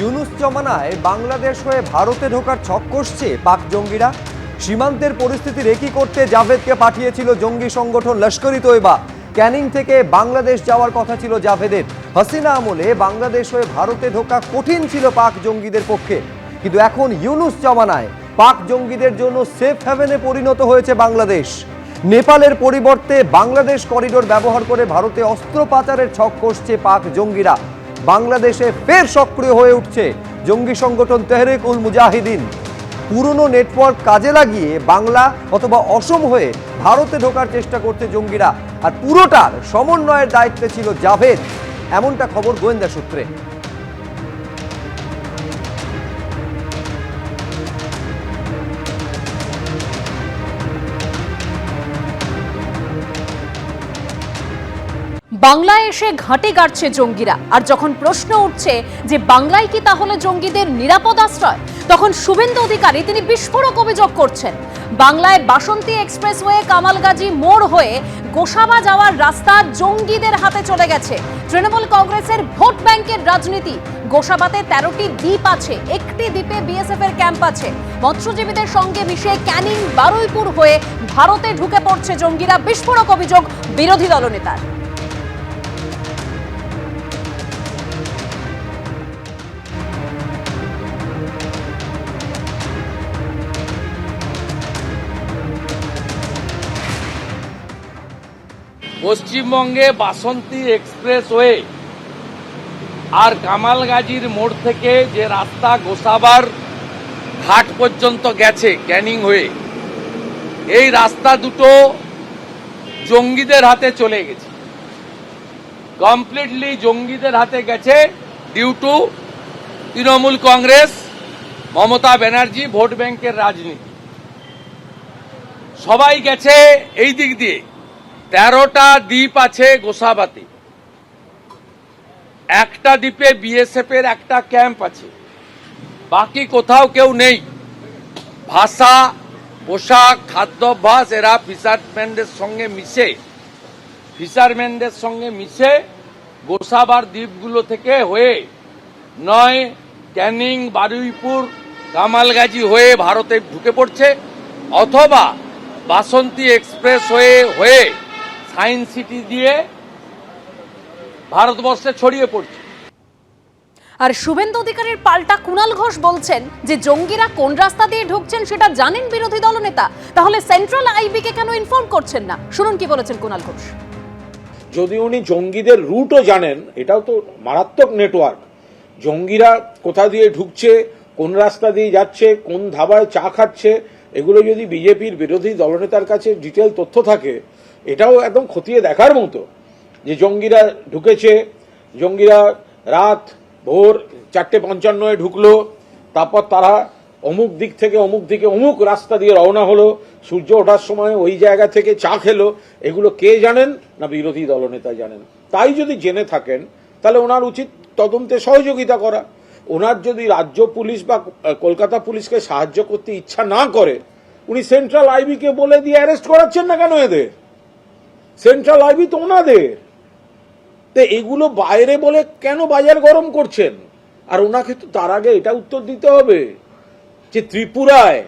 ইউনুস জমানায় বাংলাদেশ হয়ে ভারতে ঢোকার ছক কষছে পাক জঙ্গিরা। সীমান্তের পরিস্থিতি রেকি করতে জাভেদকে পাঠিয়েছিল জঙ্গি সংগঠন লস্কর-ই তৈবা। ক্যানিং থেকে বাংলাদেশ যাওয়ার কথা ছিল জাভেদের। হাসিনা আমলে বাংলাদেশ হয়ে ভারতে ঢোকা কঠিন ছিল পাক জঙ্গিদের পক্ষে, কিন্তু এখন ইউনুস জমানায় পাক জঙ্গিদের জন্য সেফ হেভেনে পরিণত হয়েছে বাংলাদেশ। নেপালের পরিবর্তে বাংলাদেশ করিডোর ব্যবহার করে ভারতে অস্ত্র পাচারের ছক কষছে পাক জঙ্গিরা। বাংলাদেশে ফের সক্রিয় হয়ে উঠছে জঙ্গি সংগঠন তেহরিক-উল মুজাহিদিন। পুরনো নেটওয়ার্ক কাজে লাগিয়ে বাংলা অথবা অসম হয়ে ভারতে ঢোকার চেষ্টা করছে জঙ্গিরা, আর পুরোটার সমন্বয়ের দায়িত্বে ছিল জাভেদ, এমনটা খবর গোয়েন্দা সূত্রে। বাংলায় এসে ঘাঁটি গাড়ছে জঙ্গিরা, আর যখন প্রশ্ন উঠছে যে বাংলায় কি তাহলে জঙ্গিদের নিরাপদ আশ্রয়, তখন শুভেন্দু অধিকারী তিনি বিস্ফোরক অভিযোগ করছেন। বাংলায় বাসন্তী এক্সপ্রেসওয়ে কামালগাজী মোড় হয়ে গোসাবা যাওয়ার রাস্তা জঙ্গিদের হাতে চলে গেছে। তৃণমূল কংগ্রেসের ভোট ব্যাংকের রাজনীতি। গোসাবাতে 13টি দ্বীপ আছে, একটি দ্বীপে বিএসএফ এর ক্যাম্প আছে। মৎস্যজীবীদের সঙ্গে মিশে ক্যানিং বারুইপুর হয়ে ভারতে ঢুকে পড়ছে জঙ্গিরা, বিস্ফোরক অভিযোগ বিরোধী দলনেতার। পশ্চিমবঙ্গে বাসন্তী এক্সপ্রেসওয়ে আর কামালগাজীর মোড় থেকে যে রাস্তা গোসাবার ঘাট পর্যন্ত গেছে ক্যানিং হয়ে, এই রাস্তা দুটো জঙ্গিদের হাতে চলে গেছে, কমপ্লিটলি জঙ্গিদের হাতে গেছে due to Trinamool Congress, Mamata Banerjee vote ব্যাংকের রাজনীতি। সবাই গেছে এই দিক দিয়ে। 13টা দ্বীপ আছে গোসাবাতে, একটা দ্বীপে বিএসএফ এর একটা ক্যাম্প আছে, বাকি কোথাও কেউ নেই। ভাষা, পোশাক, খাদ্যাভ্যাস এরা ফিশারম্যানদের সঙ্গে মিশে গোসাবার দ্বীপগুলো থেকে হয়ে নয় ক্যানিং, বারুইপুর, কামালগাজী হয়ে ভারতে ঢুকে পড়ছে, অথবা বাসন্তী এক্সপ্রেস হয়ে সায়েন্স সিটি দিয়ে ভারতবর্ষে ছড়িয়ে পড়ছে। আর শুভেন্দু অধিকারীর পাল্টা কুণাল ঘোষ বলছেন যে জঙ্গিরা কোন রাস্তা দিয়ে ঢুকছেন সেটা জানেন বিরোধী দলনেতা, তাহলে সেন্ট্রাল আইবি কে কেন ইনফর্ম করছেন না? শুনুন কি বলেছেন কুণাল ঘোষ। যদি উনি জঙ্গিদের রুটও জানেন, এটাও তো মারাত্মক নেটওয়ার্ক। জঙ্গিরা কোথা দিয়ে ঢুকছে, কোন রাস্তা দিয়ে যাচ্ছে, কোন ধাবায় চা খাচ্ছে, এগুলো যদি বিজেপির বিরোধী দলনেতার কাছে ডিটেল তথ্য থাকে, এটাও একদম খতিয়ে দেখার মতো যে জঙ্গিরা ঢুকেছে। জঙ্গিরা রাত ভোর 4:55 ঢুকলো, তারপর তারা অমুক দিক থেকে অমুক দিকে অমুক রাস্তা দিয়ে রওনা হলো, সূর্য ওঠার সময় ওই জায়গা থেকে চা খেলো। এগুলো কে জানেন? না বিরোধী দলনেতা জানেন। তাই যদি জেনে থাকেন তাহলে ওনার উচিত তদন্তে সহযোগিতা করা। ওনার যদি রাজ্য পুলিশ বা কলকাতা পুলিশকে সাহায্য করতে ইচ্ছা না করে, উনি সেন্ট্রাল আইবি কে বলে দিয়ে অ্যারেস্ট করাচ্ছেন না কেন? এদের সেন্ট্রাল আইবি তো ওনাদের। তো এগুলো বাইরে বলে কেন বাজার গরম করছেন? আর ওনাকে তো তার আগে এটা উত্তর দিতে হবে যে ত্রিপুরায়,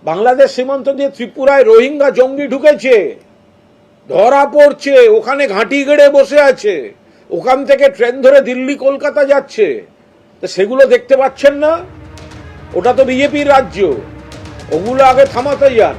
বাংলাদেশ সীমান্ত দিয়ে ত্রিপুরায় রোহিঙ্গা জঙ্গি ঢুকেছে, ধরা পড়ছে, ওখানে ঘাঁটি গেড়ে বসে আছে, ওখান থেকে ট্রেন ধরে দিল্লি কলকাতা যাচ্ছে। তো সেগুলো দেখতে পাচ্ছেন না? ওটা তো বিজেপির রাজ্য, ওগুলো আগে থামাতে যান।